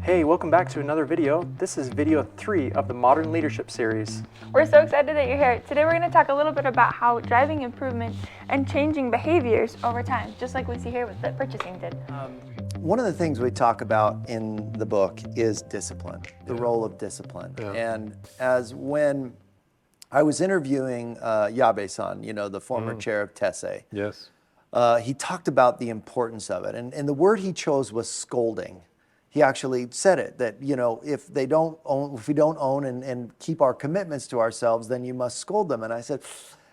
Hey, welcome back to another video. This is video 3 of the Modern Leadership series. We're so excited that you're here. Today we're going to talk a little bit about how driving improvement and changing behaviors over time, just like we see here with the purchasing did. One of the things we talk about in the book is discipline, the role of discipline. Yeah. And as when I was interviewing Yabe-san, the former chair of TESE, Yes. he talked about the importance of it. And the word he chose was scolding. He actually said it, that, if we don't own and keep our commitments to ourselves, then you must scold them. And I said,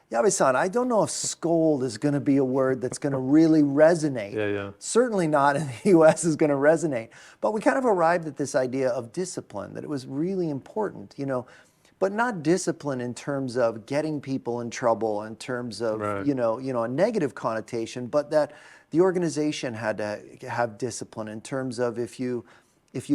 Yabe-san, I don't know if scold is going to be a word that's going to really resonate. Yeah. Certainly not in the U.S. is going to resonate. But we kind of arrived at this idea of discipline, that it was really important, but not discipline in terms of getting people in trouble, in terms of, Right. a negative connotation, but that the organization had to have discipline in terms of if you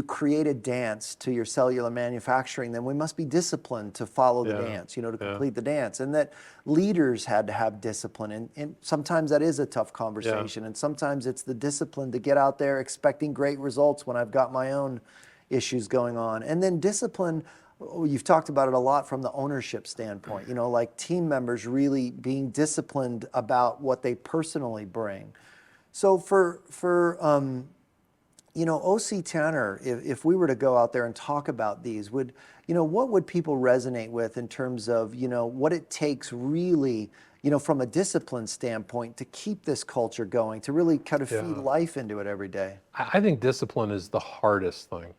create a dance to your cellular manufacturing, then we must be disciplined to follow the Yeah. dance, to complete the dance. And that leaders had to have discipline. And sometimes that is a tough conversation. And sometimes it's the discipline to get out there expecting great results when I've got my own issues going on. And then discipline, you've talked about it a lot from the ownership standpoint, like team members really being disciplined about what they personally bring. So for O.C.Tanner, if we were to go out there and talk about these, what would people resonate with in terms of, what it takes really, from a discipline standpoint to keep this culture going, to really kind of feed life into it every day? I think discipline is the hardest thing.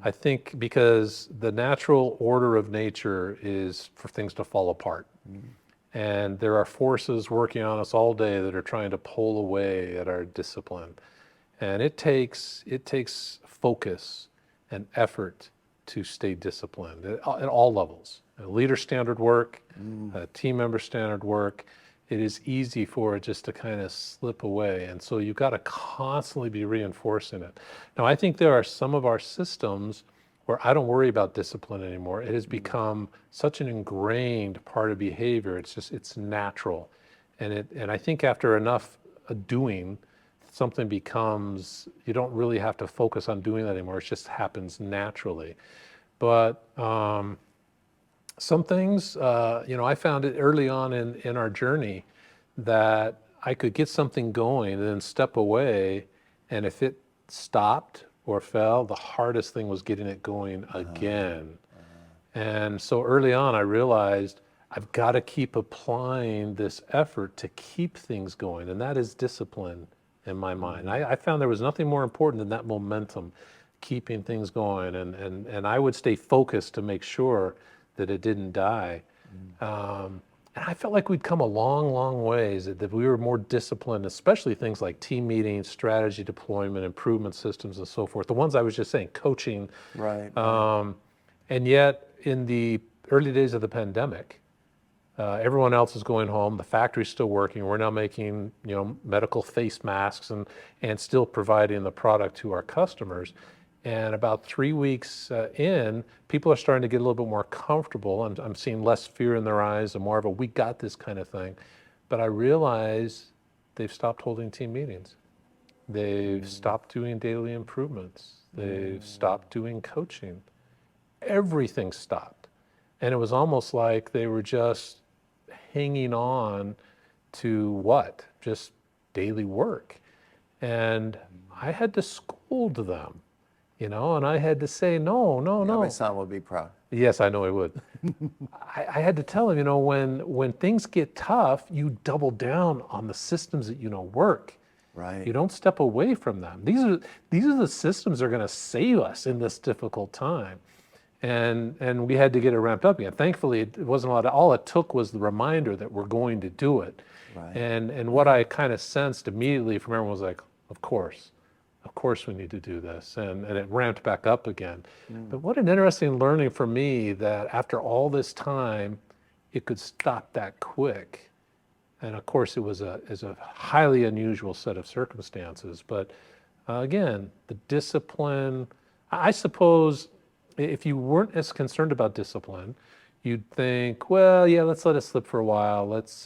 I think because the natural order of nature is for things to fall apart. And there are forces working on us all day that are trying to pull away at our discipline. And it takes focus and effort to stay disciplined at all levels. Leader standard work, team member standard work. It is easy for it just to kind of slip away. And so you've got to constantly be reinforcing it. Now, I think there are some of our systems where I don't worry about discipline anymore. It has become such an ingrained part of behavior. It's natural. And I think after enough doing, something becomes, you don't really have to focus on doing that anymore. It just happens naturally. But some things, I found it early on in our journey that I could get something going and then step away. And if it stopped or fell, the hardest thing was getting it going again. And so early on, I realized I've got to keep applying this effort to keep things going. And that is discipline in my mind. I found there was nothing more important than that momentum, keeping things going. And I would stay focused to make sure that it didn't die. And I felt like we'd come a long, long ways, that we were more disciplined, especially things like team meetings, strategy deployment, improvement systems, and so forth. The ones I was just saying, coaching. Right. And yet, in the early days of the pandemic, everyone else is going home. The factory's still working. We're now making, medical face masks and still providing the product to our customers. And about 3 weeks in, people are starting to get a little bit more comfortable. I'm seeing less fear in their eyes and more of a, we got this kind of thing. But I realize they've stopped holding team meetings. They've stopped doing daily improvements. They've stopped doing coaching. Everything stopped. And it was almost like they were just hanging on to what? Just daily work. And I had to scold them. And I had to say, no. Yabe-san would be proud. Yes, I know he would. I had to tell him, when things get tough, you double down on the systems that work. Right. You don't step away from them. These are the systems that are going to save us in this difficult time. And we had to get it ramped up again. Thankfully, it wasn't a lot. All it took was the reminder that we're going to do it. Right. And what I kind of sensed immediately from everyone was like, of course we need to do this. And it ramped back up again. But what an interesting learning for me that after all this time, it could stop that quick. And of course, it was a highly unusual set of circumstances. But again, the discipline, I suppose if you weren't as concerned about discipline, you'd think, well, yeah, let's let it slip for a while. Let's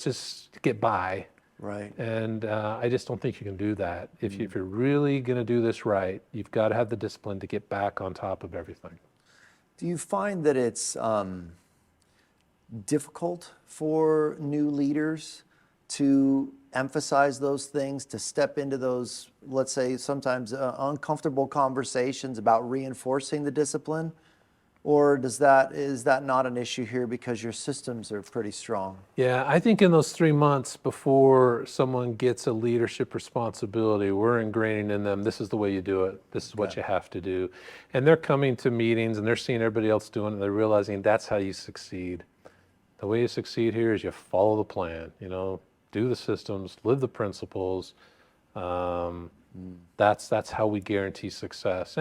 just get by. Right. And I just don't think you can do that. If you're really going to do this right, you've got to have the discipline to get back on top of everything. Do you find that it's difficult for new leaders to emphasize those things, to step into those, let's say, sometimes uncomfortable conversations about reinforcing the discipline? Or is that not an issue here because your systems are pretty strong? Yeah, I think in those 3 months before someone gets a leadership responsibility, we're ingraining in them, this is the way you do it, this is what you have to do. And they're coming to meetings and they're seeing everybody else doing it, and they're realizing that's how you succeed. The way you succeed here is you follow the plan, do the systems, live the principles. That's how we guarantee success.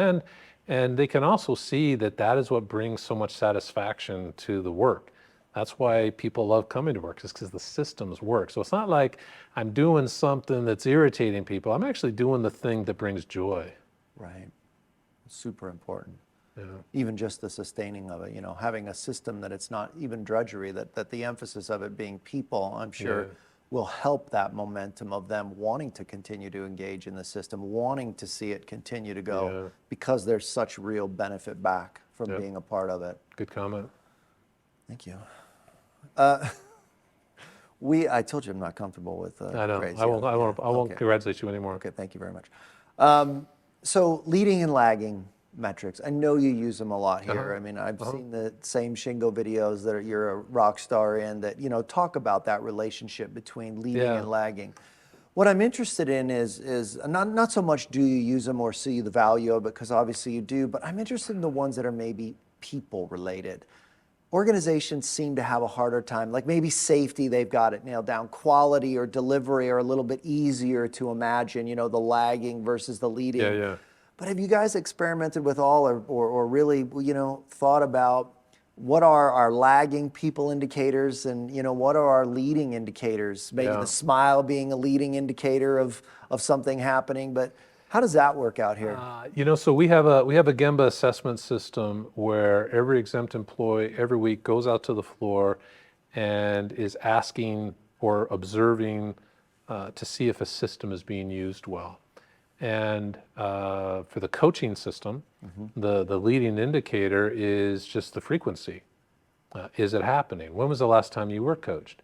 And they can also see that is what brings so much satisfaction to the work. That's why people love coming to work, is because the systems work. So it's not like I'm doing something that's irritating people. I'm actually doing the thing that brings joy. Right. Super important. Yeah. Even just the sustaining of it, having a system that it's not even drudgery, that the emphasis of it being people, I'm sure will help that momentum of them wanting to continue to engage in the system, wanting to see it continue to go because there's such real benefit back from being a part of it. Good comment. Thank you. I told you I'm not comfortable with I know. praise. I won't congratulate you anymore. Okay, thank you very much. So leading and lagging metrics, I know you use them a lot here. I mean, I've seen the same Shingo videos that you're a rock star in that, talk about that relationship between leading and lagging. What I'm interested in is not so much do you use them or see the value of it, because obviously you do, but I'm interested in the ones that are maybe people related. Organizations seem to have a harder time, like maybe safety, they've got it nailed down. Quality or delivery are a little bit easier to imagine, the lagging versus the leading. Yeah. But have you guys experimented with all or really, thought about what are our lagging people indicators and, what are our leading indicators? Maybe the smile being a leading indicator of something happening, but how does that work out here? So we have a Gemba assessment system where every exempt employee every week goes out to the floor and is asking or observing to see if a system is being used well. And for the coaching system, the leading indicator is just the frequency. Is it happening? When was the last time you were coached?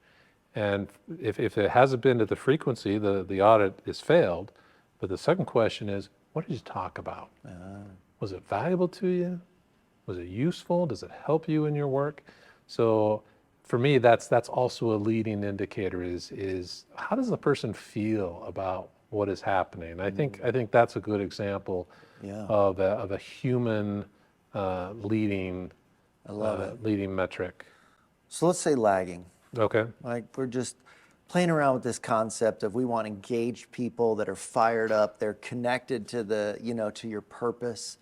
And if it hasn't been at the frequency, the audit is failed. But the second question is, what did you talk about? Was it valuable to you? Was it useful? Does it help you in your work? So for me, that's also a leading indicator is how does the person feel about what is happening? I think that's a good example of a human leading leading metric. So let's say lagging. Okay. Like we're just playing around with this concept of we want engaged people that are fired up, they're connected to to your purpose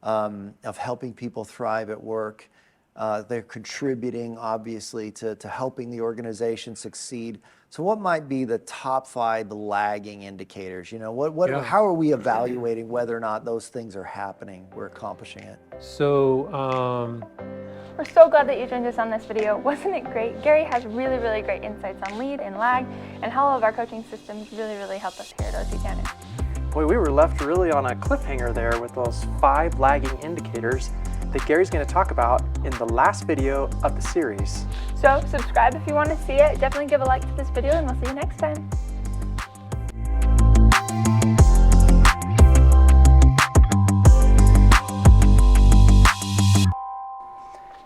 of helping people thrive at work. They're contributing, obviously, to helping the organization succeed. So what might be the top 5 lagging indicators? How are we evaluating whether or not those things are happening, we're accomplishing it? So We're so glad that you joined us on this video. Wasn't it great? Gary has really, really great insights on lead and lag and how all of our coaching systems really help us here at O.C.Tanner. Boy, we were left really on a cliffhanger there with those 5 lagging indicators that Gary's going to talk about in the last video of the series. So subscribe if you want to see it. Definitely give a like to this video, and we'll see you next time.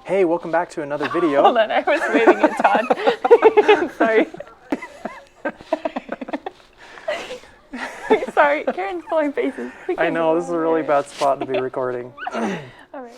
Hey, welcome back to another video. Hold on, I was waving at Todd. Sorry. Sorry, Karen's pulling faces. I know, this is a really bad spot to be recording. All right.